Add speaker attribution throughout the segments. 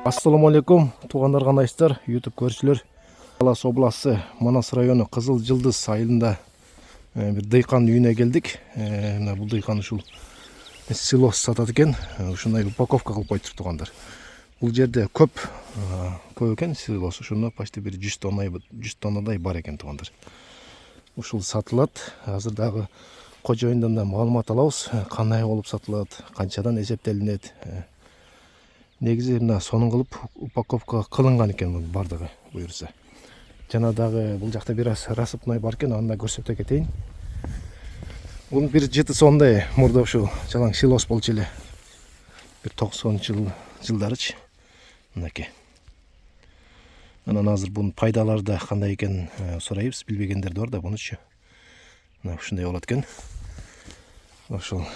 Speaker 1: Assalamu алейкум, туғандар қандайсыздар, YouTube көршілер. Талас обласы, Манас районы Қызыл Жылдыз айылында бір дыйқан үйіне келдік. Бұл дыйқан ушул силос сатат екен. Ушундай упаковка кылып койтуп туғандар. Бұл жерде көп екен силос. Ушуну почти bir 100 тоннадай бар екен туғандар. Ушул сатылат. Азырдагы кожоюндан да маалымат алабыз. Кандай болуп сатылат, канчадан эсептелинет. Негизи мына сонун кылып упаковка кылынган экен бардыгы буюрса. Жана дагы бул жакта бир аз рассыпной бар экен, аны да көрсөтө кетейин. Бунун бир жыты сондай мурда ушул жалаң силос болчу эле. Бир 90-жылдарычы. Мынакей. Анан азыр бунун пайдалары да кандай экенин сурайбыз, билбегендер бар да бунучу. Мына ушундай болот экен. Ошол.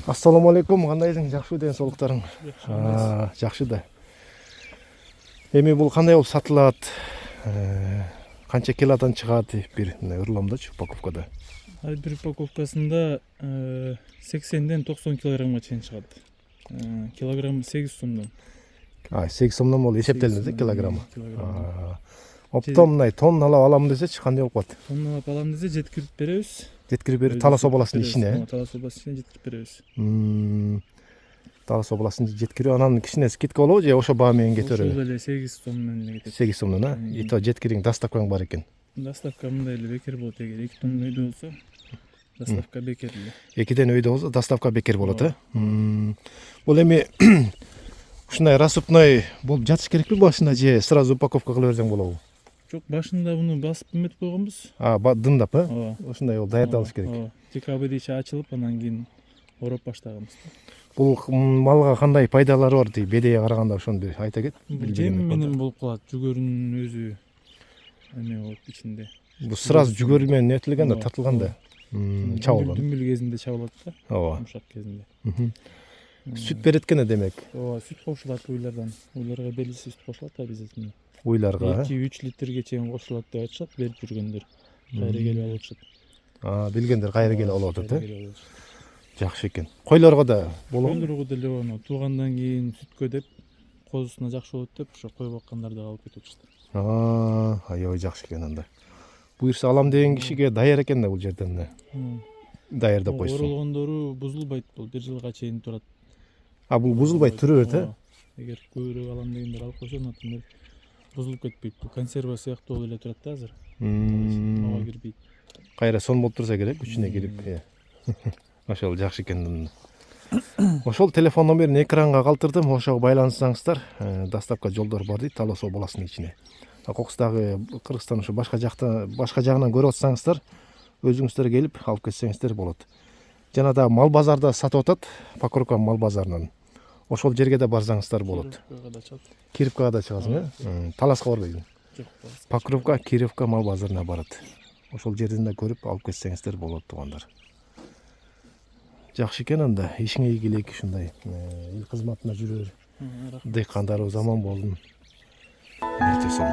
Speaker 1: Ассаламу алейкум, кандайсың? Жакшы ден солуктарың? Жакшы да. Эми бул кандай болуп сатылат? Канча килодан чыгат бир ырламдачы упаковкада?
Speaker 2: Бир упаковкасында 80-ден 90 килограммга чейин чыгат. Килограммы 8 сомдон.
Speaker 1: 8 сомдон болуп эсептелинет килограммы. Оптом мындай тонналап алам десечи кандай болуп калат?
Speaker 2: Тонналап алам десе жеткирип беребиз.
Speaker 1: Жеткирип берип Талас областынын ичине.
Speaker 2: Талас областына жеткирип беребиз.
Speaker 1: Талас областына жеткирип, анан кичине скидка болобу же ошо баа менен кетирип?
Speaker 2: Ошол эле 8 сом менен эле кетет.
Speaker 1: 8 сомдон, И то жеткириң доставкаң бар экен.
Speaker 2: Доставка мындай эле бекер болот эгер 2 тонна өйдө болсо. Доставка бекер эле.
Speaker 1: 2ден өйдө болсо доставка бекер болот, Бул эми ушундай рассыпной болуп жатыш керекпи башында же сразу упаковка кылып берсең болобу?
Speaker 2: Жок, башында буну басып эметип койгонбуз.
Speaker 1: Дымдап, Ошондой болуп даярдалыш керек.
Speaker 2: Декабрь ичи ачылып, анан кийин ороп баштаганбыз.
Speaker 1: Бул малга кандай пайдалары бар дейт, бедeye караганда ошону бир айта кет.
Speaker 2: Жем менен болуп калат, жүгөрүнүн өзү эме болуп ичинде.
Speaker 1: Бул сразу жүгөрү менен нетилген да, тартылган да. Чабылган.
Speaker 2: Дүмбүл кезинде чабылат да. Мушак кезинде.
Speaker 1: Сүт берет экен демек.
Speaker 2: Сүт кошулат уйлардан. Уйларга белгисиз сүт кошулат обязательно.
Speaker 1: Уйларга
Speaker 2: 2-3 литрге чейин кошулат деп айтышат, берип жүргөндөр. Кайра келип алып атышат.
Speaker 1: Билгендер кайра келип алып атат, Жакшы экен. Койлорго да болобу?
Speaker 2: Койлорго деле туугандан кийин сүткө деп, козусуна жакшы болот деп, ошо кой баккандарды алып кетип атышат.
Speaker 1: Аябай жакшы экен анда. Буюрса алам деген кишиге даяр экен да бул жерден да. Даярдап койсун.
Speaker 2: Оролгондору бузулбайт, бул 1 жылга чейин турат.
Speaker 1: Бул бузулбайт, туру берет,
Speaker 2: Эгер көбүрөөк алам дегендер алып койсо, например, бузулуп кетпейт. Бул консерва сыяктуу болуп эле турат да азыр. Ага кирбейт.
Speaker 1: Кайра сон болуп турса керек, күчүнө кирип. Ошол жакшы экен. Ошол телефон номерин экранга калтырдым, ошого байланышсаңыздар, доставка жолдор бар дейт Талас областынын ичине. Кокустагы Кыргызстан ушу башка жагынан көрүп атсаңыздар, өзүңүздөр келип алып кетсеңиздер болот. Жана да мал базарда сатып атат, Покровка мал базарынан. Ошол жерге да барсаңыздар болот. Кировкага да чыгасың, Таласка барбайсың?
Speaker 2: Жок,
Speaker 1: Покровка, Кировка мал базарына барат. Ошол жерден да көрүп алып кетсеңиздер болот туугандар. Жакшы экен анда, ишиңе ийгилик ушундай эл кызматына жүрөр. Дыйкандарыбыз аман болдун. Эрте соң.